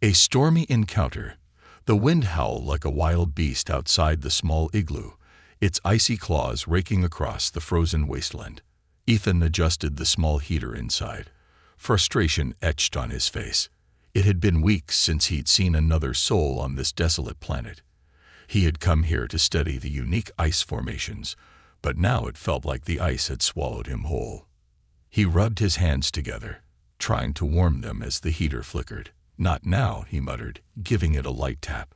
A stormy encounter. The wind howled like a wild beast outside the small igloo, its icy claws raking across the frozen wasteland. Ethan adjusted the small heater inside. Frustration etched on his face. It had been weeks since he'd seen another soul on this desolate planet. He had come here to study the unique ice formations, but now it felt like the ice had swallowed him whole. He rubbed his hands together, trying to warm them as the heater flickered. "Not now," he muttered, giving it a light tap.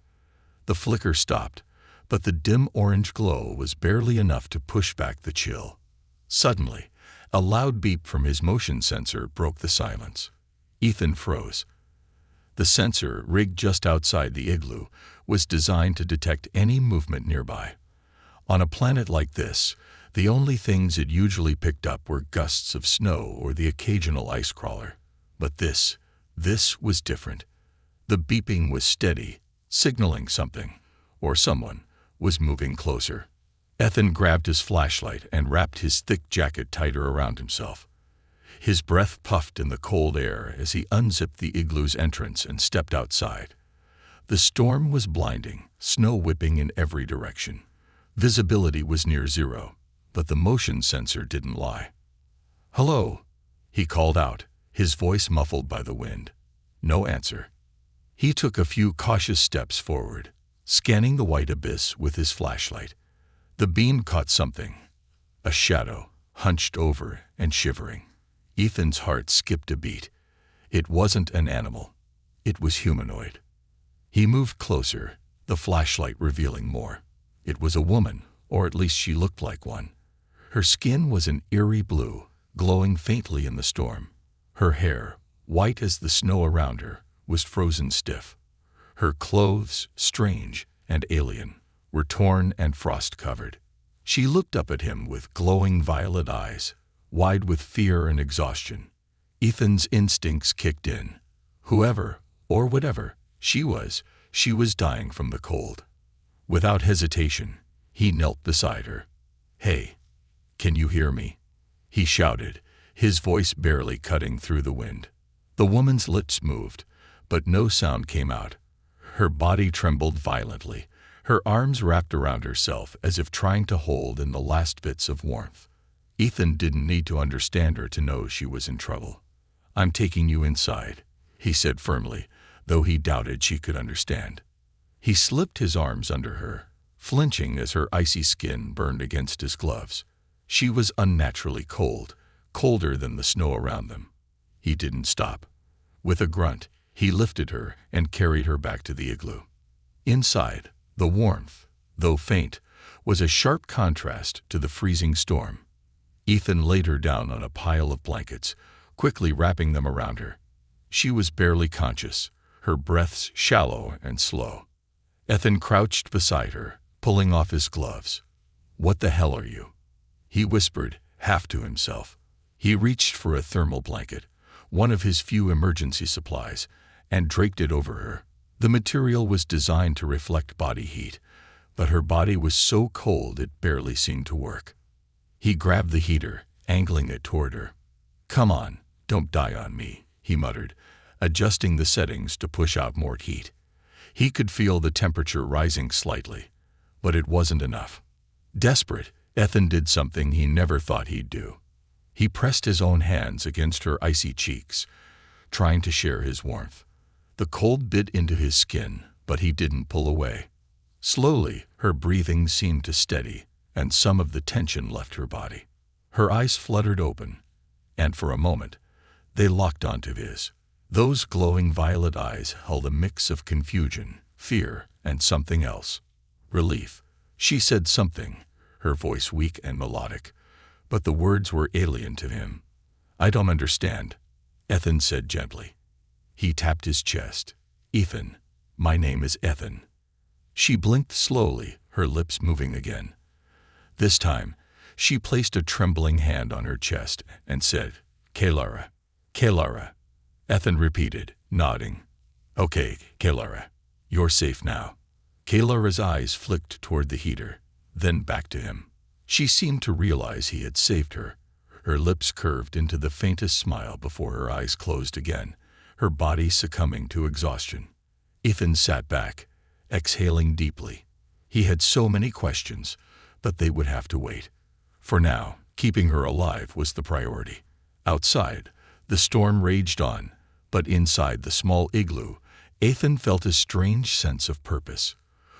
The flicker stopped, but the dim orange glow was barely enough to push back the chill. Suddenly, a loud beep from his motion sensor broke the silence. Ethan froze. The sensor, rigged just outside the igloo, was designed to detect any movement nearby. On a planet like this, the only things it usually picked up were gusts of snow or the occasional ice crawler. But this was different. The beeping was steady, signaling something, or someone, was moving closer. Ethan grabbed his flashlight and wrapped his thick jacket tighter around himself. His breath puffed in the cold air as he unzipped the igloo's entrance and stepped outside. The storm was blinding, snow whipping in every direction. Visibility was near zero, but the motion sensor didn't lie. "Hello," he called out, his voice muffled by the wind. No answer. He took a few cautious steps forward, scanning the white abyss with his flashlight. The beam caught something, a shadow, hunched over and shivering. Ethan's heart skipped a beat. It wasn't an animal. It was humanoid. He moved closer, the flashlight revealing more. It was a woman, or at least she looked like one. Her skin was an eerie blue, glowing faintly in the storm. Her hair, white as the snow around her, was frozen stiff. Her clothes, strange and alien, were torn and frost-covered. She looked up at him with glowing violet eyes, wide with fear and exhaustion. Ethan's instincts kicked in. Whoever, or whatever, she was dying from the cold. Without hesitation, he knelt beside her. "Hey, can you hear me?" he shouted, his voice barely cutting through the wind. The woman's lips moved, but no sound came out. Her body trembled violently, her arms wrapped around herself as if trying to hold in the last bits of warmth. Ethan didn't need to understand her to know she was in trouble. "I'm taking you inside," he said firmly, though he doubted she could understand. He slipped his arms under her, flinching as her icy skin burned against his gloves. She was unnaturally cold, colder than the snow around them. He didn't stop. With a grunt, he lifted her and carried her back to the igloo. Inside, the warmth, though faint, was a sharp contrast to the freezing storm. Ethan laid her down on a pile of blankets, quickly wrapping them around her. She was barely conscious, her breaths shallow and slow. Ethan crouched beside her, pulling off his gloves. "What the hell are you?" he whispered, half to himself. He reached for a thermal blanket, one of his few emergency supplies, and draped it over her. The material was designed to reflect body heat, but her body was so cold it barely seemed to work. He grabbed the heater, angling it toward her. "Come on, don't die on me," he muttered, adjusting the settings to push out more heat. He could feel the temperature rising slightly, but it wasn't enough. Desperate, Ethan did something he never thought he'd do. He pressed his own hands against her icy cheeks, trying to share his warmth. The cold bit into his skin, but he didn't pull away. Slowly, her breathing seemed to steady, and some of the tension left her body. Her eyes fluttered open, and for a moment, they locked onto his. Those glowing violet eyes held a mix of confusion, fear, and something else. Relief. She said something, her voice weak and melodic, but the words were alien to him. "I don't understand," Ethan said gently. He tapped his chest. "Ethan, my name is Ethan." She blinked slowly, her lips moving again. This time, she placed a trembling hand on her chest and said, "Kalara, Kalara." Ethan repeated, nodding. "Okay, Kalara, you're safe now." Kalara's eyes flicked toward the heater, then back to him. She seemed to realize he had saved her. Her lips curved into the faintest smile before her eyes closed again, her body succumbing to exhaustion. Ethan sat back, exhaling deeply. He had so many questions, but they would have to wait. For now, keeping her alive was the priority. Outside, the storm raged on, but inside the small igloo, Ethan felt a strange sense of purpose.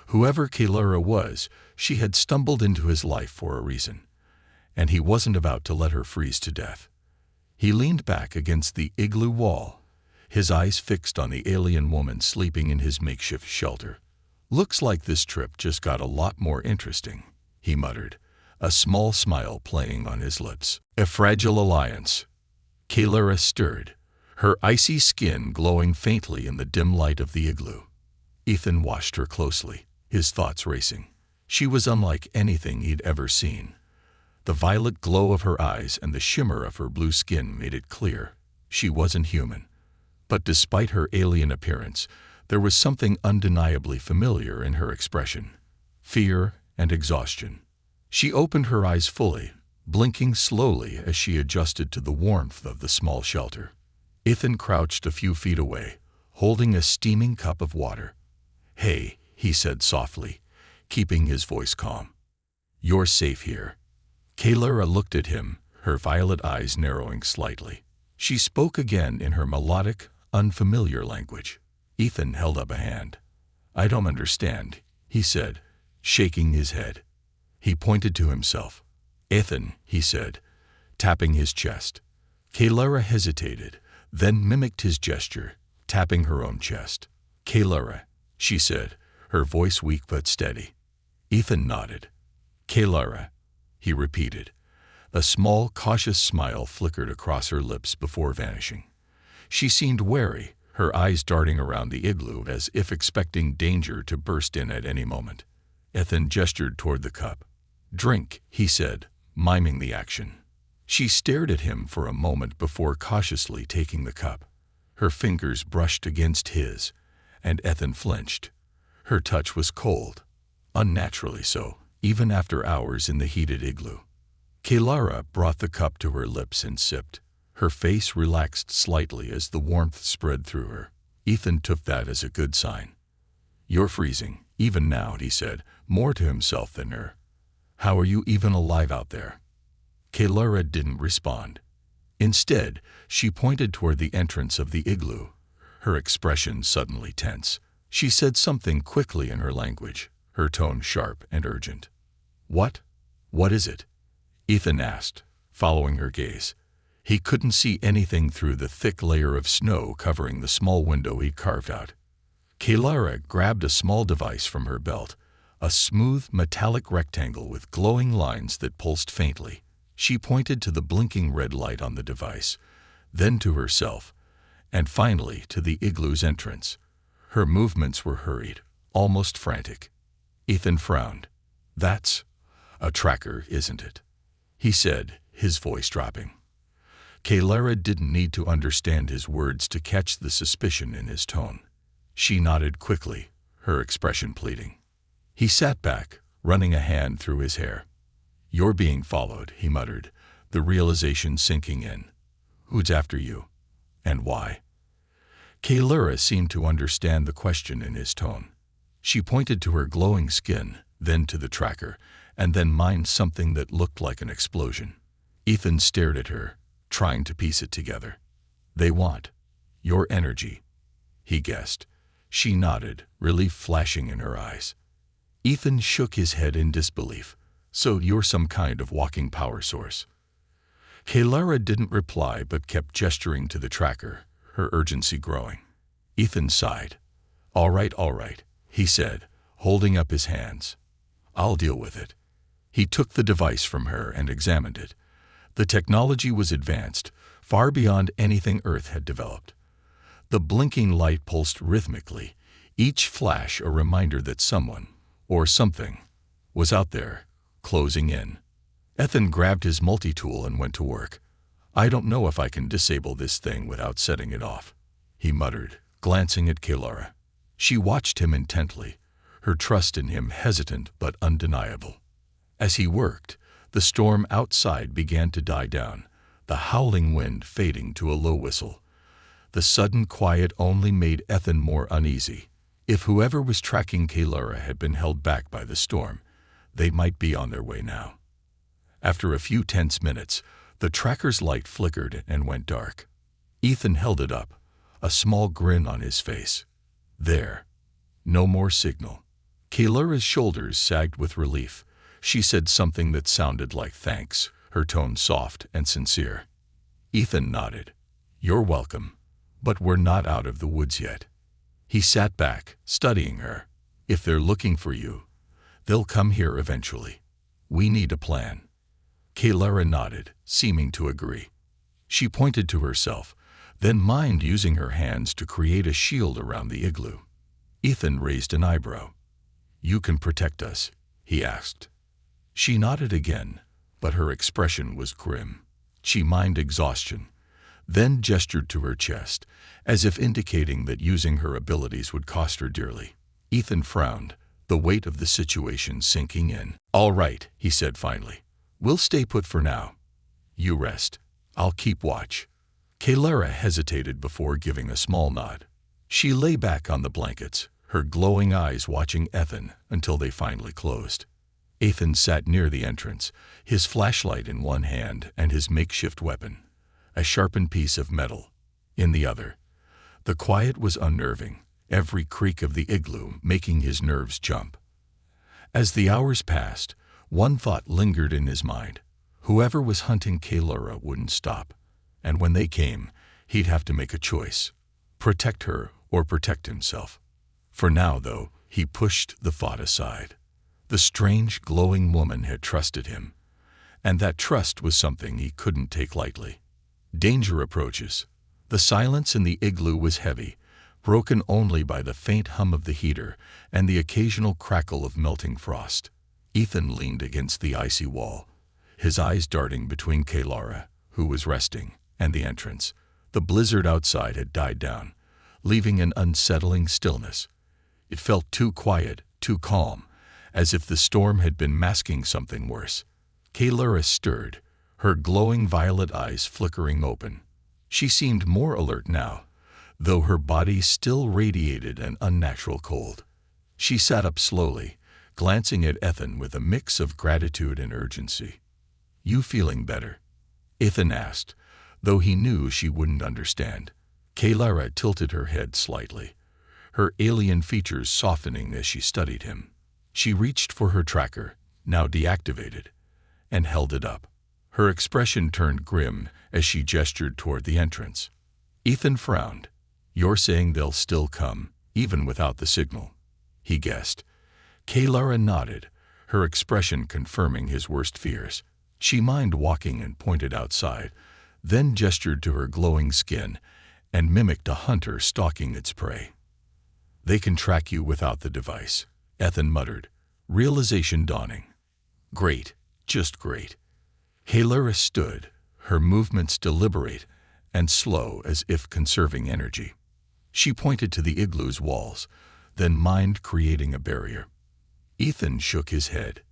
Whoever Kaylura was, she had stumbled into his life for a reason, and he wasn't about to let her freeze to death. He leaned back against the igloo wall, his eyes fixed on the alien woman sleeping in his makeshift shelter. "Looks like this trip just got a lot more interesting," he muttered, a small smile playing on his lips. "A fragile alliance." Kaylura stirred, her icy skin glowing faintly in the dim light of the igloo. Ethan watched her closely, his thoughts racing. She was unlike anything he'd ever seen. The violet glow of her eyes and the shimmer of her blue skin made it clear she wasn't human. But despite her alien appearance, there was something undeniably familiar in her expression: fear and exhaustion. She opened her eyes fully, blinking slowly as she adjusted to the warmth of the small shelter. Ethan crouched a few feet away, holding a steaming cup of water. "Hey," he said softly, keeping his voice calm. "You're safe here." Kaylura looked at him, her violet eyes narrowing slightly. She spoke again in her melodic, unfamiliar language. Ethan held up a hand. "I don't understand," he said, shaking his head. He pointed to himself. "Ethan," he said, tapping his chest. Kaylura hesitated, then mimicked his gesture, tapping her own chest. "Kaylura," she said, her voice weak but steady. Ethan nodded. "Kaylura," he repeated. A small, cautious smile flickered across her lips before vanishing. She seemed wary, her eyes darting around the igloo as if expecting danger to burst in at any moment. Ethan gestured toward the cup. "Drink," he said, miming the action. She stared at him for a moment before cautiously taking the cup. Her fingers brushed against his, and Ethan flinched. Her touch was cold, unnaturally so, even after hours in the heated igloo. Kaylura brought the cup to her lips and sipped. Her face relaxed slightly as the warmth spread through her. Ethan took that as a good sign. "You're freezing, even now," he said, more to himself than her. "How are you even alive out there?" Kaylura didn't respond. Instead, she pointed toward the entrance of the igloo, her expression suddenly tense. She said something quickly in her language, her tone sharp and urgent. "What? What is it?" Ethan asked, following her gaze. He couldn't see anything through the thick layer of snow covering the small window he'd carved out. Kaylura grabbed a small device from her belt, a smooth, metallic rectangle with glowing lines that pulsed faintly. She pointed to the blinking red light on the device, then to herself, and finally to the igloo's entrance. Her movements were hurried, almost frantic. Ethan frowned. "That's a tracker, isn't it?" he said, his voice dropping. Kaylura didn't need to understand his words to catch the suspicion in his tone. She nodded quickly, her expression pleading. He sat back, running a hand through his hair. "You're being followed," he muttered, the realization sinking in. "Who's after you? And why?" Kaylura seemed to understand the question in his tone. She pointed to her glowing skin, then to the tracker, and then mimed something that looked like an explosion. Ethan stared at her, trying to piece it together. "They want your energy," he guessed. She nodded, relief flashing in her eyes. Ethan shook his head in disbelief. "So you're some kind of walking power source?" Kaylura didn't reply but kept gesturing to the tracker, her urgency growing. Ethan sighed. All right, he said, holding up his hands. "I'll deal with it." He took the device from her and examined it. The technology was advanced, far beyond anything Earth had developed. The blinking light pulsed rhythmically, each flash a reminder that someone, or something, was out there, closing in. Ethan grabbed his multi-tool and went to work. "I don't know if I can disable this thing without setting it off," he muttered, glancing at Kaylura. She watched him intently, her trust in him hesitant but undeniable. As he worked, the storm outside began to die down, the howling wind fading to a low whistle. The sudden quiet only made Ethan more uneasy. If whoever was tracking Kalara had been held back by the storm, they might be on their way now. After a few tense minutes, the tracker's light flickered and went dark. Ethan held it up, a small grin on his face. There. No more signal. Kalara's shoulders sagged with relief. She said something that sounded like thanks, her tone soft and sincere. Ethan nodded. You're welcome. But we're not out of the woods yet. He sat back, studying her. If they're looking for you, they'll come here eventually. We need a plan. Kalara nodded, seeming to agree. She pointed to herself, then mimed using her hands to create a shield around the igloo. Ethan raised an eyebrow. You can protect us, he asked. She nodded again, but her expression was grim. She mimed exhaustion, then gestured to her chest, as if indicating that using her abilities would cost her dearly. Ethan frowned, the weight of the situation sinking in. All right, he said finally. We'll stay put for now. You rest. I'll keep watch. Kalara hesitated before giving a small nod. She lay back on the blankets, her glowing eyes watching Ethan until they finally closed. Ethan sat near the entrance, his flashlight in one hand and his makeshift weapon, a sharpened piece of metal, in the other. The quiet was unnerving, every creak of the igloo making his nerves jump. As the hours passed, one thought lingered in his mind. Whoever was hunting Kalara wouldn't stop, and when they came, he'd have to make a choice. Protect her or protect himself. For now, though, he pushed the thought aside. The strange, glowing woman had trusted him, and that trust was something he couldn't take lightly. Danger approaches. The silence in the igloo was heavy, broken only by the faint hum of the heater and the occasional crackle of melting frost. Ethan leaned against the icy wall, his eyes darting between Kalara, who was resting, and the entrance. The blizzard outside had died down, leaving an unsettling stillness. It felt too quiet, too calm, as if the storm had been masking something worse. Kalara stirred, her glowing violet eyes flickering open. She seemed more alert now, though her body still radiated an unnatural cold. She sat up slowly, glancing at Ethan with a mix of gratitude and urgency. You feeling better? Ethan asked, though he knew she wouldn't understand. Kalara tilted her head slightly, her alien features softening as she studied him. She reached for her tracker, now deactivated, and held it up. Her expression turned grim as she gestured toward the entrance. Ethan frowned. You're saying they'll still come, even without the signal? He guessed. Kalara nodded, her expression confirming his worst fears. She mimed walking and pointed outside, then gestured to her glowing skin and mimicked a hunter stalking its prey. They can track you without the device, Ethan muttered, realization dawning. Great, just great. Kalara stood, her movements deliberate and slow as if conserving energy. She pointed to the igloo's walls, then mimed creating a barrier. Ethan shook his head.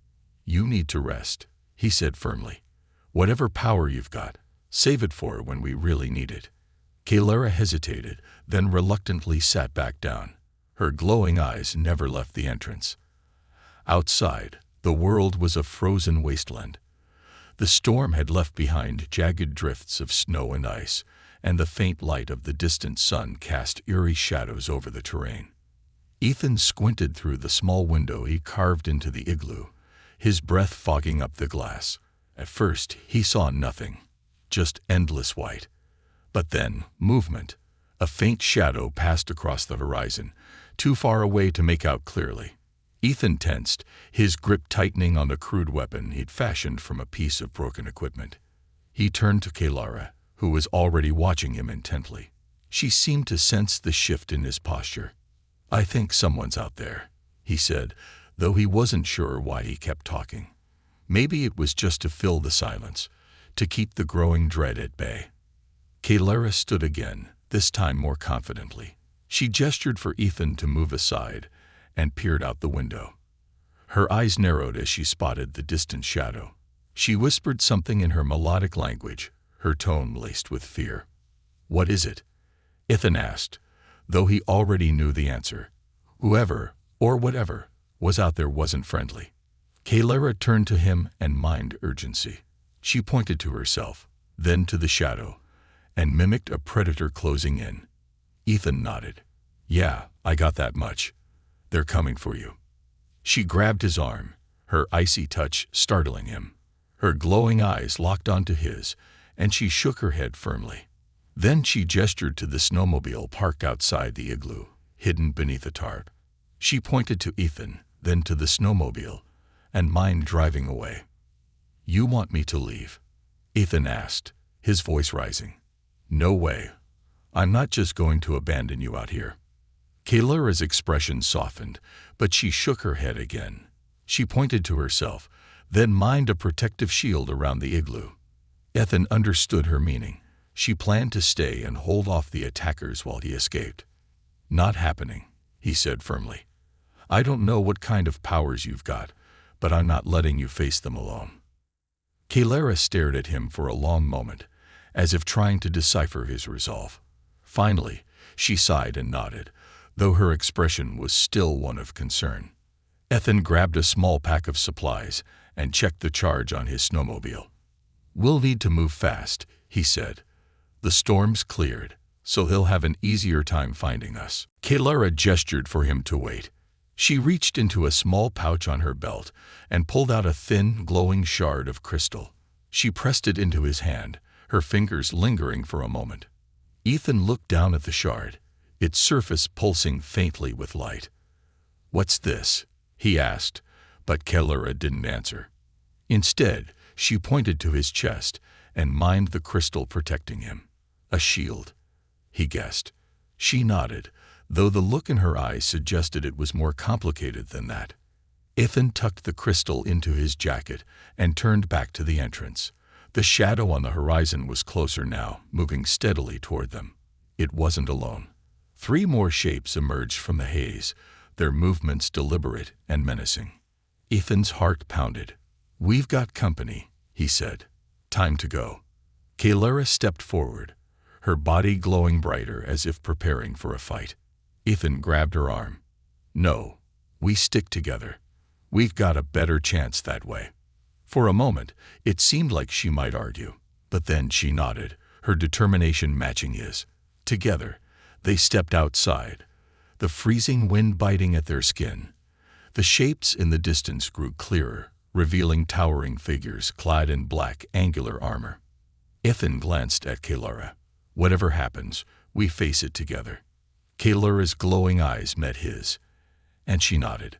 You need to rest, he said firmly. Whatever power you've got, save it for when we really need it. Kalara hesitated, then reluctantly sat back down. Her glowing eyes never left the entrance. Outside, the world was a frozen wasteland. The storm had left behind jagged drifts of snow and ice, and the faint light of the distant sun cast eerie shadows over the terrain. Ethan squinted through the small window he carved into the igloo, his breath fogging up the glass. At first, he saw nothing, just endless white. But then, movement. A faint shadow passed across the horizon, too far away to make out clearly. Ethan tensed, his grip tightening on the crude weapon he'd fashioned from a piece of broken equipment. He turned to Kalara, who was already watching him intently. She seemed to sense the shift in his posture. I think someone's out there, he said, though he wasn't sure why he kept talking. Maybe it was just to fill the silence, to keep the growing dread at bay. Kalara stood again, this time more confidently. She gestured for Ethan to move aside and peered out the window. Her eyes narrowed as she spotted the distant shadow. She whispered something in her melodic language, her tone laced with fear. What is it? Ethan asked, though he already knew the answer. Whoever, or whatever, was out there wasn't friendly. Kalara turned to him and mined urgency. She pointed to herself, then to the shadow, and mimicked a predator closing in. Ethan nodded. Yeah, I got that much. They're coming for you. She grabbed his arm, her icy touch startling him. Her glowing eyes locked onto his, and she shook her head firmly. Then she gestured to the snowmobile parked outside the igloo, hidden beneath a tarp. She pointed to Ethan, then to the snowmobile, and mined driving away. You want me to leave? Ethan asked, his voice rising. No way. I'm not just going to abandon you out here. Kalara's expression softened, but she shook her head again. She pointed to herself, then mined a protective shield around the igloo. Ethan understood her meaning. She planned to stay and hold off the attackers while he escaped. Not happening, he said firmly. I don't know what kind of powers you've got, but I'm not letting you face them alone. Kalara stared at him for a long moment, as if trying to decipher his resolve. Finally, she sighed and nodded, though her expression was still one of concern. Ethan grabbed a small pack of supplies and checked the charge on his snowmobile. We'll need to move fast, he said. The storm's cleared, so he'll have an easier time finding us. Kalara gestured for him to wait. She reached into a small pouch on her belt and pulled out a thin, glowing shard of crystal. She pressed it into his hand, her fingers lingering for a moment. Ethan looked down at the shard, its surface pulsing faintly with light. What's this? He asked, but Kalara didn't answer. Instead, she pointed to his chest and mined the crystal protecting him. A shield, he guessed. She nodded, though the look in her eyes suggested it was more complicated than that. Ethan tucked the crystal into his jacket and turned back to the entrance. The shadow on the horizon was closer now, moving steadily toward them. It wasn't alone. 3 more shapes emerged from the haze, their movements deliberate and menacing. Ethan's heart pounded. We've got company, he said. Time to go. Kalara stepped forward, her body glowing brighter as if preparing for a fight. Ethan grabbed her arm. No, we stick together. We've got a better chance that way. For a moment, it seemed like she might argue, but then she nodded, her determination matching his. Together, they stepped outside, the freezing wind biting at their skin. The shapes in the distance grew clearer, revealing towering figures clad in black, angular armor. Ethan glanced at Kalara. Whatever happens, we face it together. Kalara's glowing eyes met his, and she nodded.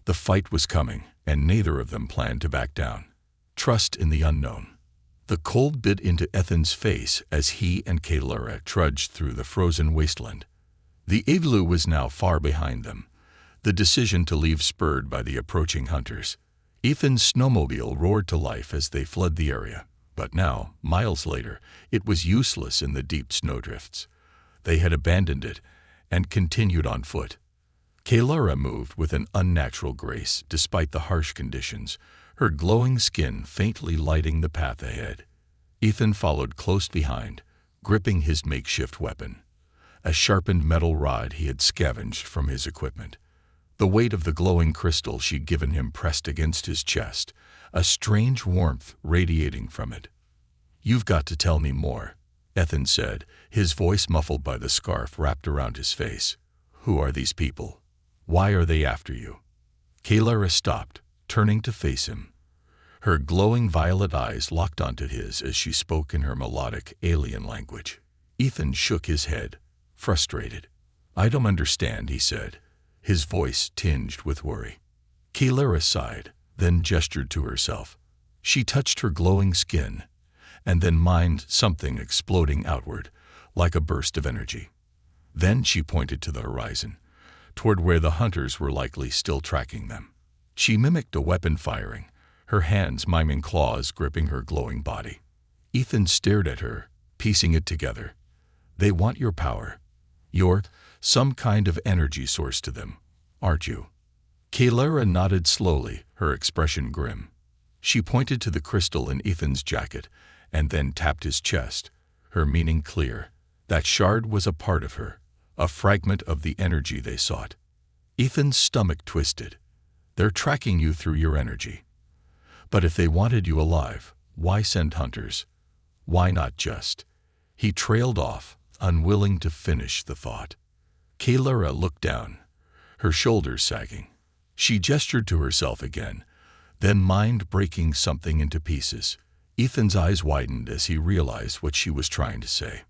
The fight was coming, and neither of them planned to back down. Trust in the unknown. The cold bit into Ethan's face as he and Kalara trudged through the frozen wasteland. The igloo was now far behind them, the decision to leave spurred by the approaching hunters. Ethan's snowmobile roared to life as they fled the area, but now, miles later, it was useless in the deep snowdrifts. They had abandoned it and continued on foot. Kalara moved with an unnatural grace despite the harsh conditions, her glowing skin faintly lighting the path ahead. Ethan followed close behind, gripping his makeshift weapon, a sharpened metal rod he had scavenged from his equipment. The weight of the glowing crystal she'd given him pressed against his chest, a strange warmth radiating from it. You've got to tell me more, Ethan said, his voice muffled by the scarf wrapped around his face. Who are these people? Why are they after you? Kalara stopped, turning to face him. Her glowing violet eyes locked onto his as she spoke in her melodic, alien language. Ethan shook his head, frustrated. I don't understand, he said, his voice tinged with worry. Kalara sighed, then gestured to herself. She touched her glowing skin, and then mined something exploding outward, like a burst of energy. Then she pointed to the horizon, toward where the hunters were likely still tracking them. She mimicked a weapon firing, her hands miming claws gripping her glowing body. Ethan stared at her, piecing it together. They want your power. You're some kind of energy source to them, aren't you? Kalara nodded slowly, her expression grim. She pointed to the crystal in Ethan's jacket and then tapped his chest, her meaning clear. That shard was a part of her, a fragment of the energy they sought. Ethan's stomach twisted. They're tracking you through your energy. But if they wanted you alive, why send hunters? Why not just? He trailed off, unwilling to finish the thought. Kalara looked down, her shoulders sagging. She gestured to herself again, then mind breaking something into pieces. Ethan's eyes widened as he realized what she was trying to say.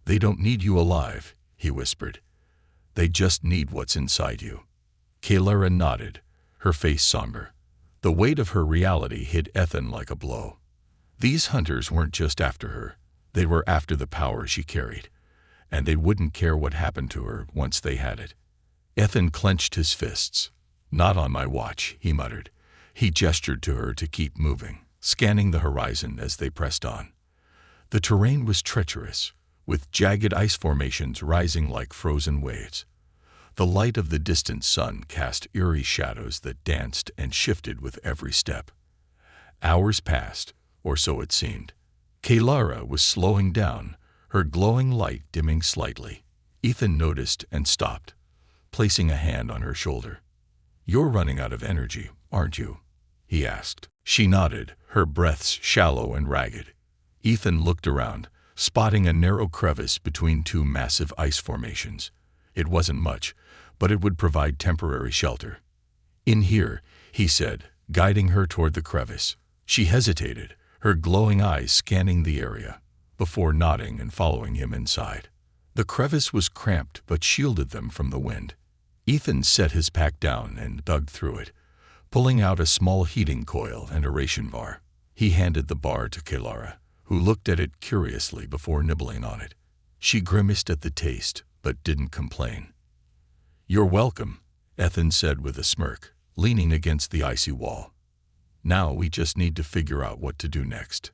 They don't need you alive, he whispered. They just need what's inside you. Kalara nodded, her face somber. The weight of her reality hit Ethan like a blow. These hunters weren't just after her. They were after the power she carried, and they wouldn't care what happened to her once they had it. Ethan clenched his fists. Not on my watch, he muttered. He gestured to her to keep moving, scanning the horizon as they pressed on. The terrain was treacherous, with jagged ice formations rising like frozen waves. The light of the distant sun cast eerie shadows that danced and shifted with every step. Hours passed, or so it seemed. Kalara was slowing down, her glowing light dimming slightly. Ethan noticed and stopped, placing a hand on her shoulder. You're running out of energy, aren't you? He asked. She nodded, her breaths shallow and ragged. Ethan looked around, spotting a narrow crevice between two massive ice formations. It wasn't much, but it would provide temporary shelter. In here, he said, guiding her toward the crevice. She hesitated, her glowing eyes scanning the area, before nodding and following him inside. The crevice was cramped but shielded them from the wind. Ethan set his pack down and dug through it, pulling out a small heating coil and a ration bar. He handed the bar to Kalara, who looked at it curiously before nibbling on it. She grimaced at the taste, but didn't complain. You're welcome, Ethan said with a smirk, leaning against the icy wall. Now we just need to figure out what to do next.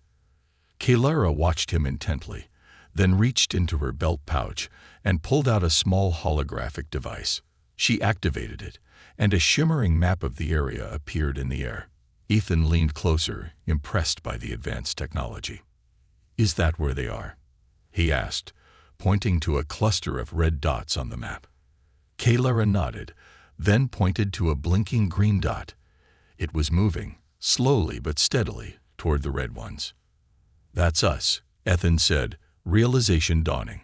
Kalara watched him intently, then reached into her belt pouch and pulled out a small holographic device. She activated it, and a shimmering map of the area appeared in the air. Ethan leaned closer, impressed by the advanced technology. Is that where they are? He asked, pointing to a cluster of red dots on the map. Kalara nodded, then pointed to a blinking green dot. It was moving, slowly but steadily, toward the red ones. That's us, Ethan said, realization dawning.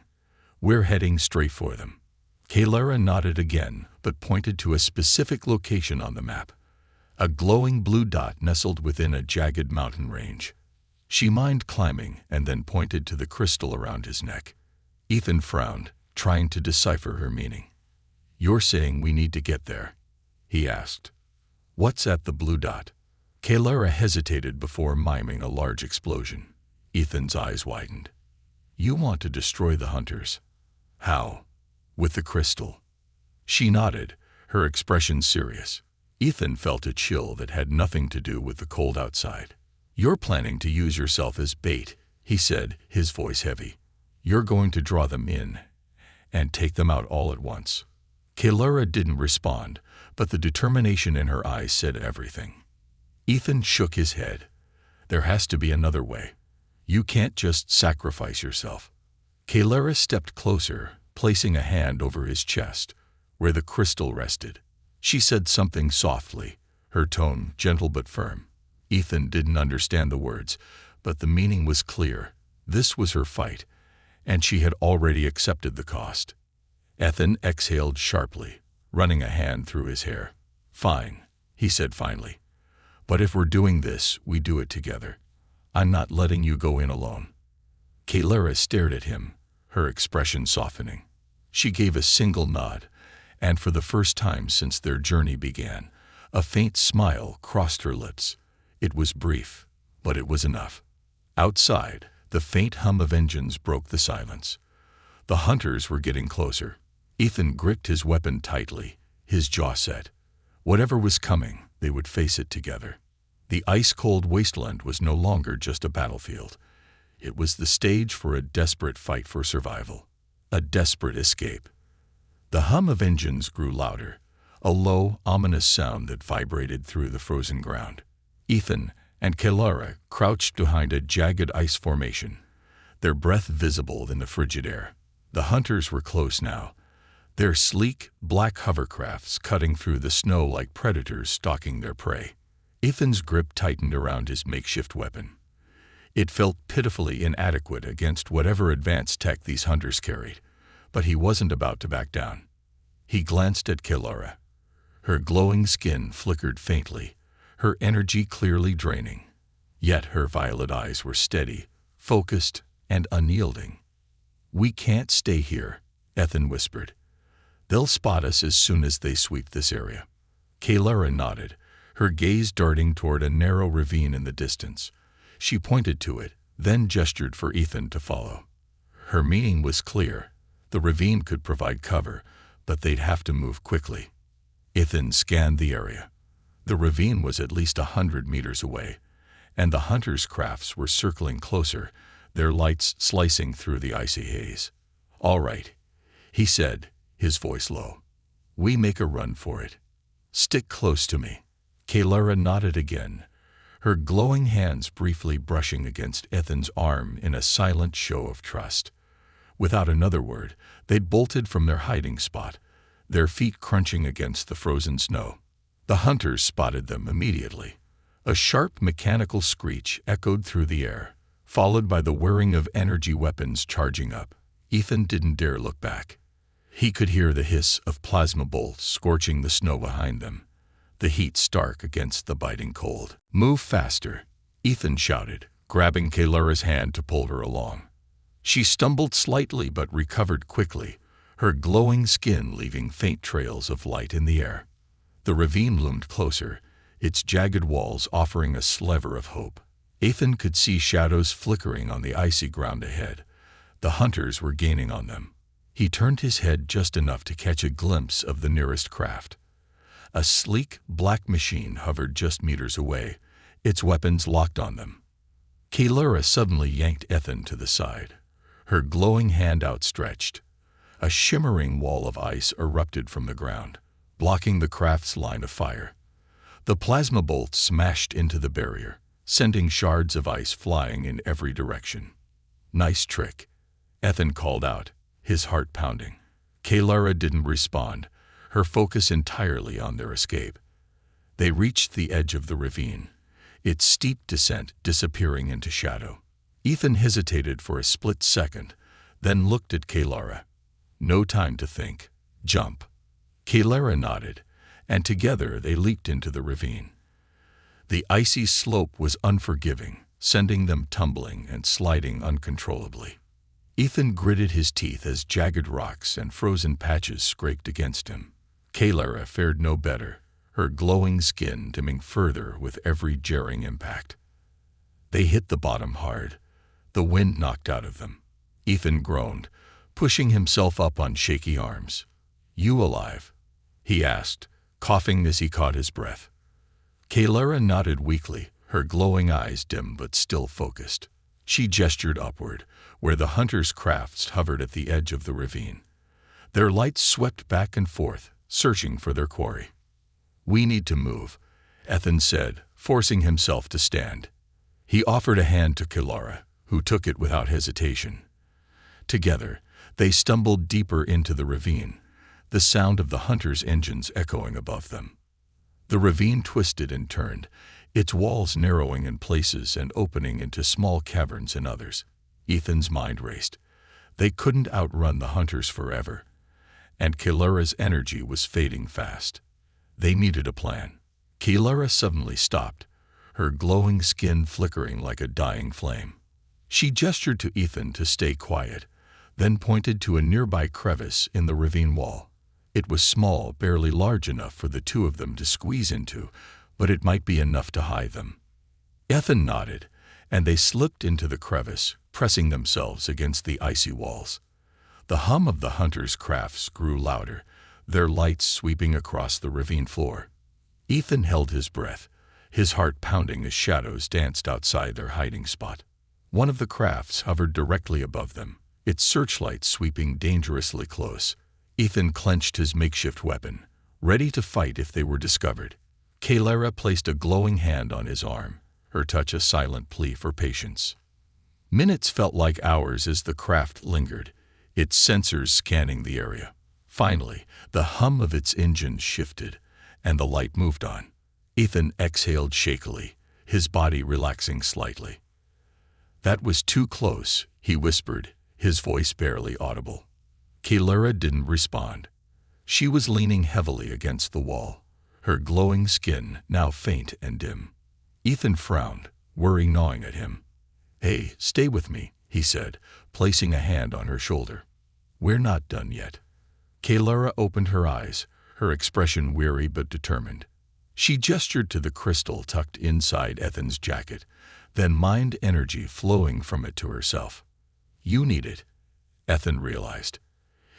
We're heading straight for them. Kalara nodded again, but pointed to a specific location on the map. A glowing blue dot nestled within a jagged mountain range. She mined climbing and then pointed to the crystal around his neck. Ethan frowned, trying to decipher her meaning. You're saying we need to get there? He asked. What's at the blue dot? Kalara hesitated before miming a large explosion. Ethan's eyes widened. You want to destroy the hunters. How? With the crystal. She nodded, her expression serious. Ethan felt a chill that had nothing to do with the cold outside. You're planning to use yourself as bait, he said, his voice heavy. You're going to draw them in and take them out all at once. Kalara didn't respond, but the determination in her eyes said everything. Ethan shook his head. There has to be another way. You can't just sacrifice yourself. Kalara stepped closer, placing a hand over his chest, where the crystal rested. She said something softly, her tone gentle but firm. Ethan didn't understand the words, but the meaning was clear. This was her fight, and she had already accepted the cost. Ethan exhaled sharply, running a hand through his hair. Fine, he said finally. But if we're doing this, we do it together. I'm not letting you go in alone. Kalara stared at him, her expression softening. She gave a single nod, and for the first time since their journey began, a faint smile crossed her lips. It was brief, but it was enough. Outside, the faint hum of engines broke the silence. The hunters were getting closer. Ethan gripped his weapon tightly, his jaw set. Whatever was coming, they would face it together. The ice-cold wasteland was no longer just a battlefield. It was the stage for a desperate fight for survival, a desperate escape. The hum of engines grew louder, a low, ominous sound that vibrated through the frozen ground. Ethan and Kalara crouched behind a jagged ice formation, their breath visible in the frigid air. The hunters were close now, their sleek, black hovercrafts cutting through the snow like predators stalking their prey. Ethan's grip tightened around his makeshift weapon. It felt pitifully inadequate against whatever advanced tech these hunters carried, but he wasn't about to back down. He glanced at Kelara. Her glowing skin flickered faintly, her energy clearly draining. Yet her violet eyes were steady, focused, and unyielding. "We can't stay here," Ethan whispered. "They'll spot us as soon as they sweep this area." Kelara nodded, her gaze darting toward a narrow ravine in the distance. She pointed to it, then gestured for Ethan to follow. Her meaning was clear. The ravine could provide cover, but they'd have to move quickly. Ethan scanned the area. The ravine was at least 100 meters away, and the hunters' crafts were circling closer, their lights slicing through the icy haze. "All right," he said, his voice low. "We make a run for it. Stick close to me." Kelara nodded again, her glowing hands briefly brushing against Ethan's arm in a silent show of trust. Without another word, they'd bolted from their hiding spot, their feet crunching against the frozen snow. The hunters spotted them immediately. A sharp mechanical screech echoed through the air, followed by the whirring of energy weapons charging up. Ethan didn't dare look back. He could hear the hiss of plasma bolts scorching the snow behind them, the heat stark against the biting cold. "Move faster," Ethan shouted, grabbing Kelara's hand to pull her along. She stumbled slightly but recovered quickly, her glowing skin leaving faint trails of light in the air. The ravine loomed closer, its jagged walls offering a sliver of hope. Ethan could see shadows flickering on the icy ground ahead. The hunters were gaining on them. He turned his head just enough to catch a glimpse of the nearest craft. A sleek, black machine hovered just meters away, its weapons locked on them. Kelara suddenly yanked Ethan to the side, her glowing hand outstretched. A shimmering wall of ice erupted from the ground, blocking the craft's line of fire. The plasma bolts smashed into the barrier, sending shards of ice flying in every direction. "Nice trick," Ethan called out, his heart pounding. Kelara didn't respond, her focus entirely on their escape. They reached the edge of the ravine, its steep descent disappearing into shadow. Ethan hesitated for a split second, then looked at Kelara. "No time to think. Jump." Kelara nodded, and together they leaped into the ravine. The icy slope was unforgiving, sending them tumbling and sliding uncontrollably. Ethan gritted his teeth as jagged rocks and frozen patches scraped against him. Kelara fared no better, her glowing skin dimming further with every jarring impact. They hit the bottom hard, the wind knocked out of them. Ethan groaned, pushing himself up on shaky arms. "You alive?" he asked, coughing as he caught his breath. Kelara nodded weakly, her glowing eyes dim but still focused. She gestured upward, where the hunters' crafts hovered at the edge of the ravine. Their lights swept back and forth, searching for their quarry. "We need to move," Ethan said, forcing himself to stand. He offered a hand to Kelara, who took it without hesitation. Together, they stumbled deeper into the ravine, the sound of the hunters' engines echoing above them. The ravine twisted and turned, its walls narrowing in places and opening into small caverns in others. Ethan's mind raced. They couldn't outrun the hunters forever, and Kelara's energy was fading fast. They needed a plan. Kelara suddenly stopped, her glowing skin flickering like a dying flame. She gestured to Ethan to stay quiet, then pointed to a nearby crevice in the ravine wall. It was small, barely large enough for the two of them to squeeze into, but it might be enough to hide them. Ethan nodded, and they slipped into the crevice, pressing themselves against the icy walls. The hum of the hunters' crafts grew louder, their lights sweeping across the ravine floor. Ethan held his breath, his heart pounding as shadows danced outside their hiding spot. One of the crafts hovered directly above them, its searchlight sweeping dangerously close. Ethan clenched his makeshift weapon, ready to fight if they were discovered. Kelara placed a glowing hand on his arm, her touch a silent plea for patience. Minutes felt like hours as the craft lingered, its sensors scanning the area. Finally, the hum of its engine shifted, and the light moved on. Ethan exhaled shakily, his body relaxing slightly. "That was too close," he whispered, his voice barely audible. Kaylura didn't respond. She was leaning heavily against the wall, her glowing skin now faint and dim. Ethan frowned, worry gnawing at him. "Hey, stay with me," he said, placing a hand on her shoulder. "We're not done yet." Kaylura opened her eyes, her expression weary but determined. She gestured to the crystal tucked inside Ethan's jacket, then mined energy flowing from it to herself. "You need it," Ethan realized.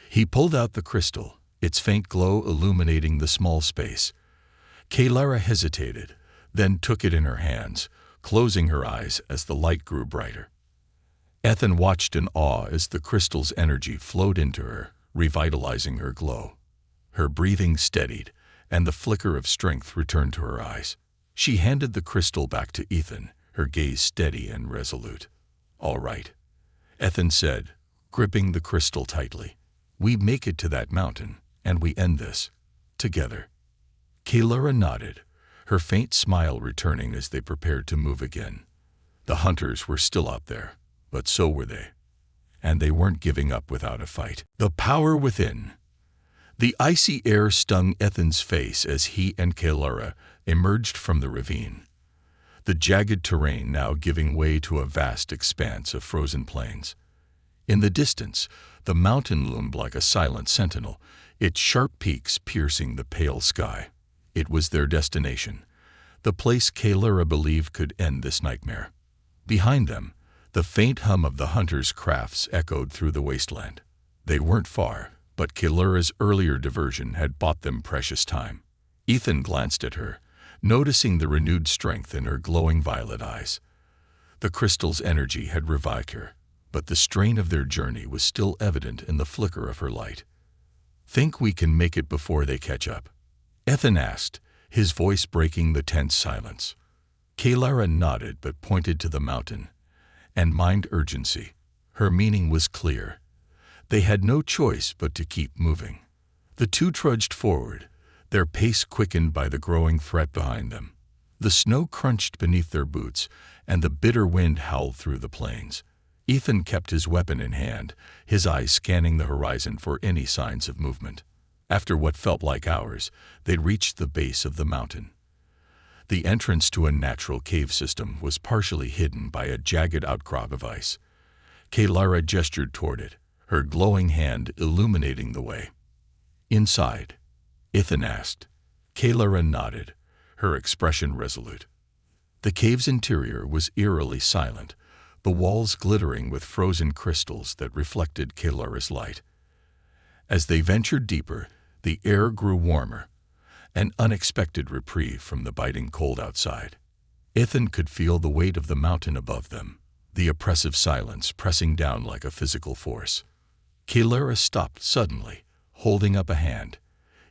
He pulled out the crystal, its faint glow illuminating the small space. Kaylura hesitated, then took it in her hands, closing her eyes as the light grew brighter. Ethan watched in awe as the crystal's energy flowed into her, revitalizing her glow. Her breathing steadied, and the flicker of strength returned to her eyes. She handed the crystal back to Ethan, her gaze steady and resolute. "All right," Ethan said, gripping the crystal tightly. "We make it to that mountain, and we end this together." Kaylura nodded, her faint smile returning as they prepared to move again. The hunters were still out there, but so were they. And they weren't giving up without a fight. The power within. The icy air stung Ethan's face as he and Kaylura emerged from the ravine, the jagged terrain now giving way to a vast expanse of frozen plains. In the distance, the mountain loomed like a silent sentinel, its sharp peaks piercing the pale sky. It was their destination, the place Kaylura believed could end this nightmare. Behind them, the faint hum of the hunters' crafts echoed through the wasteland. They weren't far, but Kaylura's earlier diversion had bought them precious time. Ethan glanced at her, noticing the renewed strength in her glowing violet eyes. The crystal's energy had revived her, but the strain of their journey was still evident in the flicker of her light. "Think we can make it before they catch up?" Ethan asked, his voice breaking the tense silence. Kaylura nodded but pointed to the mountain, and mined urgency. Her meaning was clear. They had no choice but to keep moving. The two trudged forward, their pace quickened by the growing threat behind them. The snow crunched beneath their boots, and the bitter wind howled through the plains. Ethan kept his weapon in hand, his eyes scanning the horizon for any signs of movement. After what felt like hours, they reached the base of the mountain. The entrance to a natural cave system was partially hidden by a jagged outcrop of ice. Kaylura gestured toward it, her glowing hand illuminating the way. "Inside?" Ethan asked. Kaylura nodded, her expression resolute. The cave's interior was eerily silent, the walls glittering with frozen crystals that reflected Kaylura's light. As they ventured deeper, the air grew warmer, an unexpected reprieve from the biting cold outside. Ethan could feel the weight of the mountain above them, the oppressive silence pressing down like a physical force. Kaylura stopped suddenly, holding up a hand.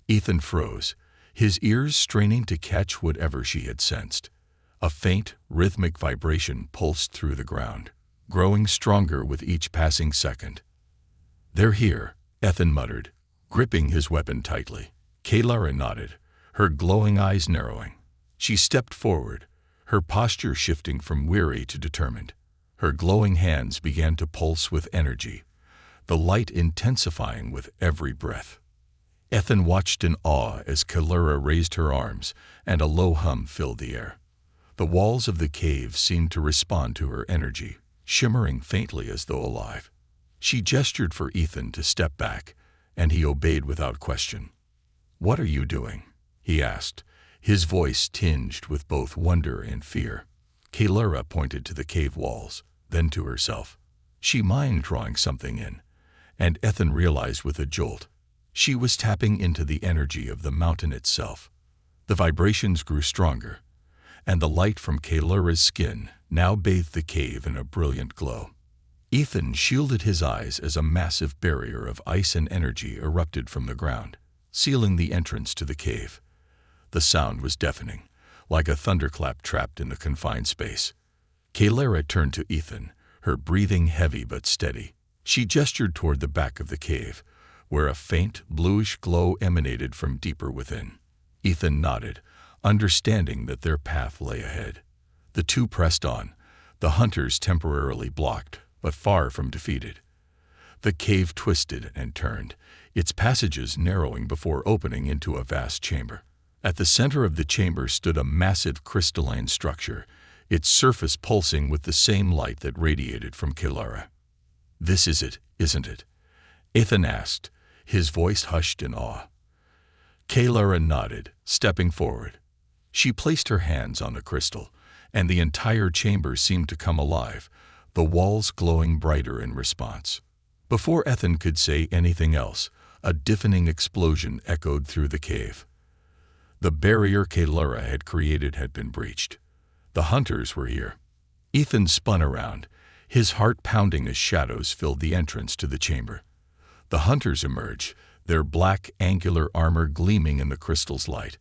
Ethan froze, his ears straining to catch whatever she had sensed. A faint, rhythmic vibration pulsed through the ground, growing stronger with each passing second. "They're here," Ethan muttered, gripping his weapon tightly. Kaylura nodded, her glowing eyes narrowing. She stepped forward, her posture shifting from weary to determined. Her glowing hands began to pulse with energy, the light intensifying with every breath. Ethan watched in awe as Kaylura raised her arms, and a low hum filled the air. The walls of the cave seemed to respond to her energy, shimmering faintly as though alive. She gestured for Ethan to step back, and he obeyed without question. "What are you doing?" he asked, his voice tinged with both wonder and fear. Kaylura pointed to the cave walls, then to herself. She mined drawing something in, and Ethan realized with a jolt. She was tapping into the energy of the mountain itself. The vibrations grew stronger, and the light from Kaylura's skin now bathed the cave in a brilliant glow. Ethan shielded his eyes as a massive barrier of ice and energy erupted from the ground, sealing the entrance to the cave. The sound was deafening, like a thunderclap trapped in a confined space. Kaylura turned to Ethan, her breathing heavy but steady. She gestured toward the back of the cave, where a faint, bluish glow emanated from deeper within. Ethan nodded, understanding that their path lay ahead. The two pressed on, the hunters temporarily blocked, but far from defeated. The cave twisted and turned, its passages narrowing before opening into a vast chamber. At the center of the chamber stood a massive crystalline structure, its surface pulsing with the same light that radiated from Kelara. "This is it, isn't it?" Ethan asked, his voice hushed in awe. Kelara nodded, stepping forward. She placed her hands on the crystal, and the entire chamber seemed to come alive, the walls glowing brighter in response. Before Ethan could say anything else, a deafening explosion echoed through the cave. The barrier Kelara had created had been breached. The hunters were here. Ethan spun around, his heart pounding as shadows filled the entrance to the chamber. The hunters emerged, their black, angular armor gleaming in the crystal's light.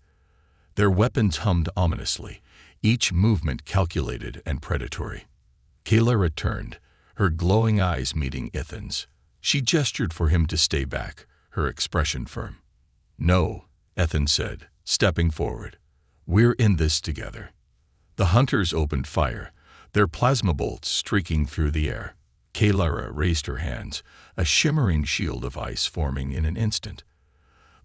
Their weapons hummed ominously, each movement calculated and predatory. Kelara turned, her glowing eyes meeting Ethan's. She gestured for him to stay back, her expression firm. "No," Ethan said, stepping forward. "We're in this together." The hunters opened fire, their plasma bolts streaking through the air. Kelara raised her hands, a shimmering shield of ice forming in an instant.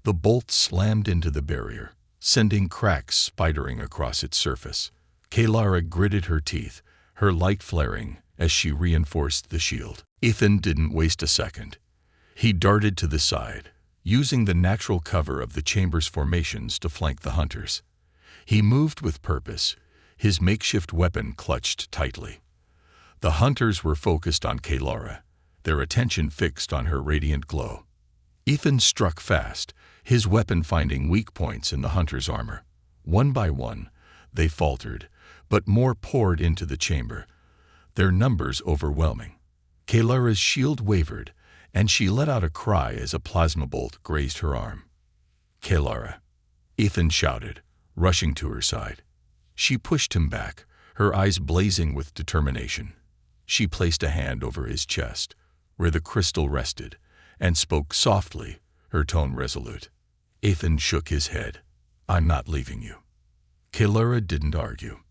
The bolts slammed into the barrier, sending cracks spidering across its surface. Kelara gritted her teeth, her light flaring as she reinforced the shield. Ethan didn't waste a second. He darted to the side, using the natural cover of the chamber's formations to flank the hunters. He moved with purpose, his makeshift weapon clutched tightly. The hunters were focused on Kelara, their attention fixed on her radiant glow. Ethan struck fast, his weapon finding weak points in the hunter's armor. One by one, they faltered, but more poured into the chamber, their numbers overwhelming. Kelara's shield wavered, and she let out a cry as a plasma bolt grazed her arm. "Kelara!" Ethan shouted, rushing to her side. She pushed him back, her eyes blazing with determination. She placed a hand over his chest, where the crystal rested, and spoke softly, her tone resolute. Ethan shook his head. "I'm not leaving you." Kelara didn't argue.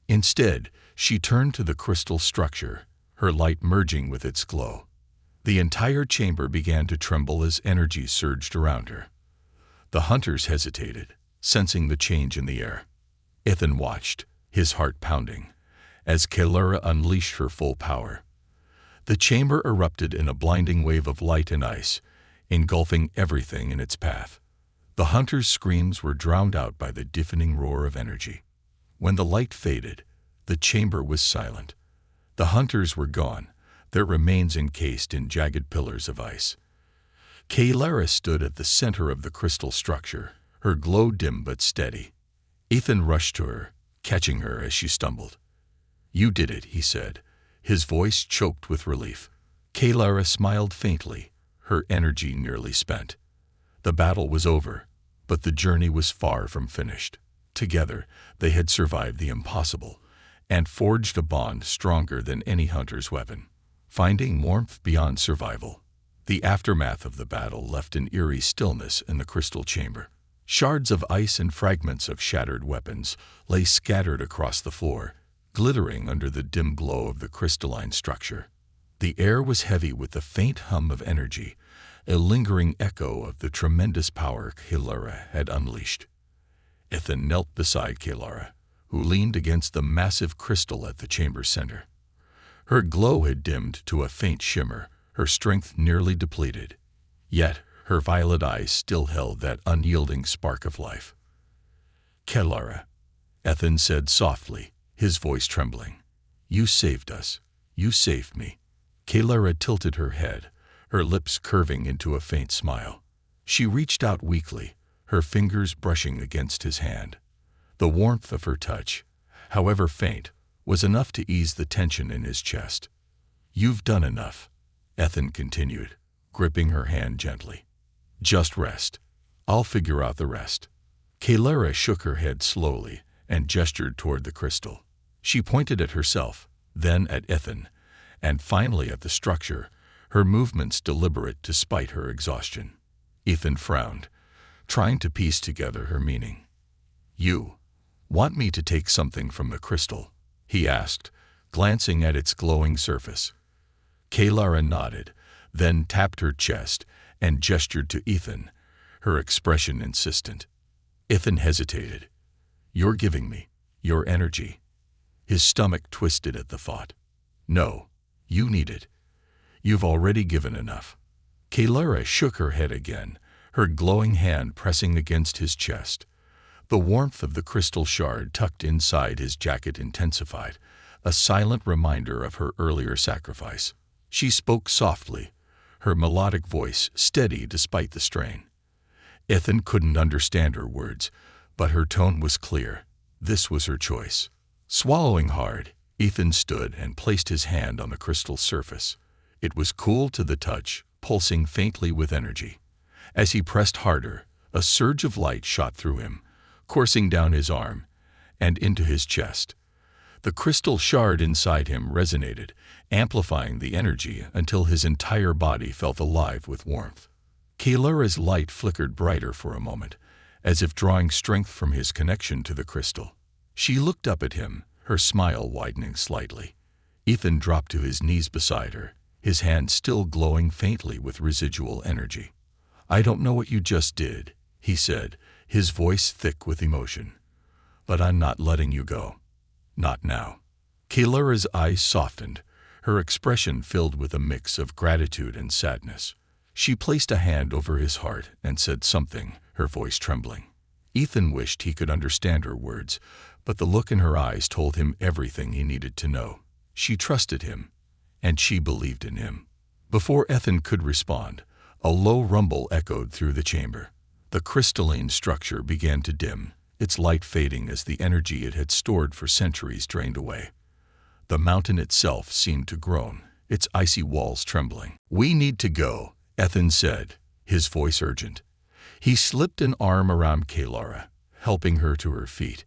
Instead, she turned to the crystal structure, her light merging with its glow. The entire chamber began to tremble as energy surged around her. The hunters hesitated, sensing the change in the air. Ethan watched, his heart pounding, as Kelara unleashed her full power. The chamber erupted in a blinding wave of light and ice, engulfing everything in its path. The hunters' screams were drowned out by the deafening roar of energy. When the light faded, the chamber was silent. The hunters were gone, their remains encased in jagged pillars of ice. Kelara stood at the center of the crystal structure, her glow dim but steady. Ethan rushed to her, catching her as she stumbled. "You did it," he said, his voice choked with relief. Kelara smiled faintly, her energy nearly spent. The battle was over, but the journey was far from finished. Together, they had survived the impossible and forged a bond stronger than any hunter's weapon. Finding warmth beyond survival, the aftermath of the battle left an eerie stillness in the crystal chamber. Shards of ice and fragments of shattered weapons lay scattered across the floor, glittering under the dim glow of the crystalline structure. The air was heavy with the faint hum of energy, a lingering echo of the tremendous power Kelara had unleashed. Ethan knelt beside Kelara, who leaned against the massive crystal at the chamber's center. Her glow had dimmed to a faint shimmer, her strength nearly depleted. Yet her violet eyes still held that unyielding spark of life. "Kelara," Ethan said softly, his voice trembling. "You saved us. You saved me." Kelara tilted her head, her lips curving into a faint smile. She reached out weakly, her fingers brushing against his hand. The warmth of her touch, however faint, was enough to ease the tension in his chest. "You've done enough," Ethan continued, gripping her hand gently. "Just rest. I'll figure out the rest." Kelara shook her head slowly and gestured toward the crystal. She pointed at herself, then at Ethan, and finally at the structure, her movements deliberate despite her exhaustion. Ethan frowned, trying to piece together her meaning. "You want me to take something from the crystal?" he asked, glancing at its glowing surface. Kalara nodded, then tapped her chest and gestured to Ethan, her expression insistent. Ethan hesitated. "You're giving me your energy." His stomach twisted at the thought. "No, you need it. You've already given enough." Kalara shook her head again, her glowing hand pressing against his chest. The warmth of the crystal shard tucked inside his jacket intensified, a silent reminder of her earlier sacrifice. She spoke softly, her melodic voice steady despite the strain. Ethan couldn't understand her words, but her tone was clear. This was her choice. Swallowing hard, Ethan stood and placed his hand on the crystal surface. It was cool to the touch, pulsing faintly with energy. As he pressed harder, a surge of light shot through him, coursing down his arm and into his chest. The crystal shard inside him resonated, amplifying the energy until his entire body felt alive with warmth. Kalara's light flickered brighter for a moment, as if drawing strength from his connection to the crystal. She looked up at him, her smile widening slightly. Ethan dropped to his knees beside her, his hand still glowing faintly with residual energy. "I don't know what you just did," he said, his voice thick with emotion. "But I'm not letting you go. Not now." Kalara's eyes softened, her expression filled with a mix of gratitude and sadness. She placed a hand over his heart and said something, her voice trembling. Ethan wished he could understand her words, but the look in her eyes told him everything he needed to know. She trusted him, and she believed in him. Before Ethan could respond, a low rumble echoed through the chamber. The crystalline structure began to dim, its light fading as the energy it had stored for centuries drained away. The mountain itself seemed to groan, its icy walls trembling. "We need to go," Ethan said, his voice urgent. He slipped an arm around Kalara, helping her to her feet.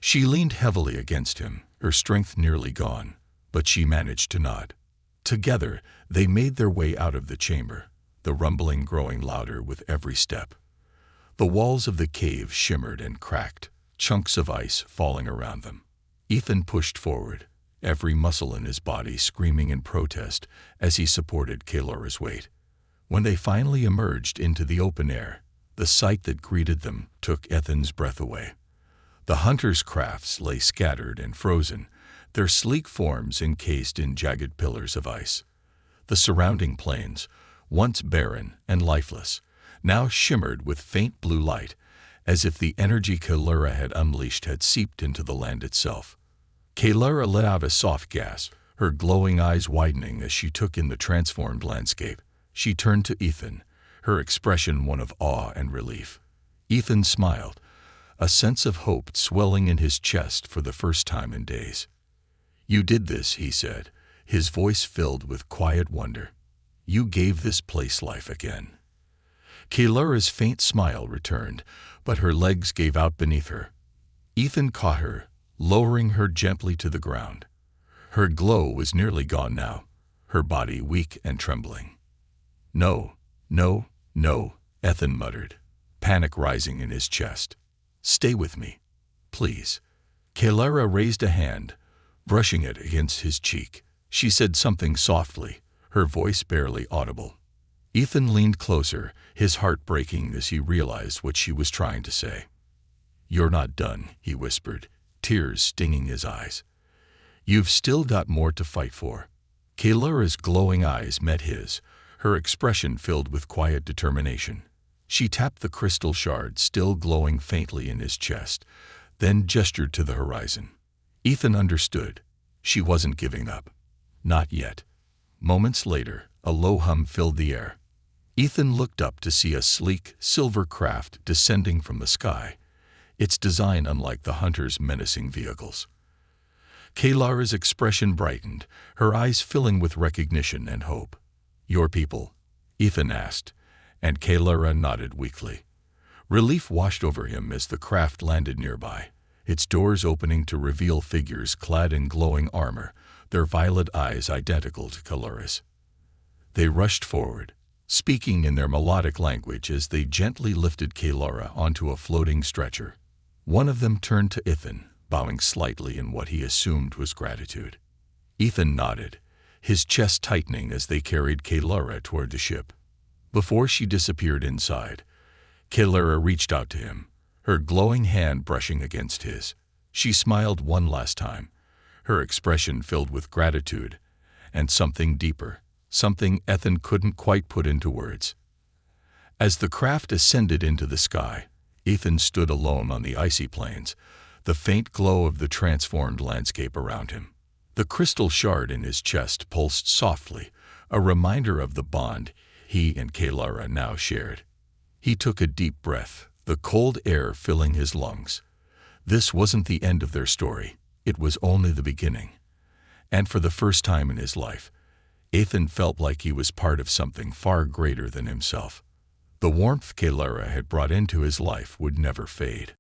She leaned heavily against him, her strength nearly gone, but she managed to nod. Together, they made their way out of the chamber, the rumbling growing louder with every step. The walls of the cave shimmered and cracked, chunks of ice falling around them. Ethan pushed forward, every muscle in his body screaming in protest as he supported Kalara's weight. When they finally emerged into the open air, the sight that greeted them took Ethan's breath away. The hunters' crafts lay scattered and frozen, their sleek forms encased in jagged pillars of ice. The surrounding plains, once barren and lifeless, now shimmered with faint blue light, as if the energy Kalara had unleashed had seeped into the land itself. Kalara let out a soft gasp, her glowing eyes widening as she took in the transformed landscape. She turned to Ethan, her expression one of awe and relief. Ethan smiled, a sense of hope swelling in his chest for the first time in days. "You did this," he said, his voice filled with quiet wonder. "You gave this place life again." Kalara's faint smile returned, but her legs gave out beneath her. Ethan caught her, lowering her gently to the ground. Her glow was nearly gone now, her body weak and trembling. "No, no, no," Ethan muttered, panic rising in his chest. "Stay with me, please." Kalara raised a hand, brushing it against his cheek. She said something softly, her voice barely audible. Ethan leaned closer, his heart breaking as he realized what she was trying to say. "You're not done," he whispered, tears stinging his eyes. "You've still got more to fight for." Kalara's glowing eyes met his, her expression filled with quiet determination. She tapped the crystal shard still glowing faintly in his chest, then gestured to the horizon. Ethan understood. She wasn't giving up. Not yet. Moments later, a low hum filled the air. Ethan looked up to see a sleek, silver craft descending from the sky, its design unlike the hunters' menacing vehicles. Kalara's expression brightened, her eyes filling with recognition and hope. "Your people?" Ethan asked, and Kalara nodded weakly. Relief washed over him as the craft landed nearby, its doors opening to reveal figures clad in glowing armor, their violet eyes identical to Kalara's. They rushed forward, speaking in their melodic language as they gently lifted Kalara onto a floating stretcher. One of them turned to Ethan, bowing slightly in what he assumed was gratitude. Ethan nodded, his chest tightening as they carried Kalara toward the ship. Before she disappeared inside, Kalara reached out to him, her glowing hand brushing against his. She smiled one last time, her expression filled with gratitude and something deeper, something Ethan couldn't quite put into words. As the craft ascended into the sky, Ethan stood alone on the icy plains, the faint glow of the transformed landscape around him. The crystal shard in his chest pulsed softly, a reminder of the bond he and Kalara now shared. He took a deep breath, the cold air filling his lungs. This wasn't the end of their story, it was only the beginning. And for the first time in his life, Ethan felt like he was part of something far greater than himself. The warmth Kalara had brought into his life would never fade.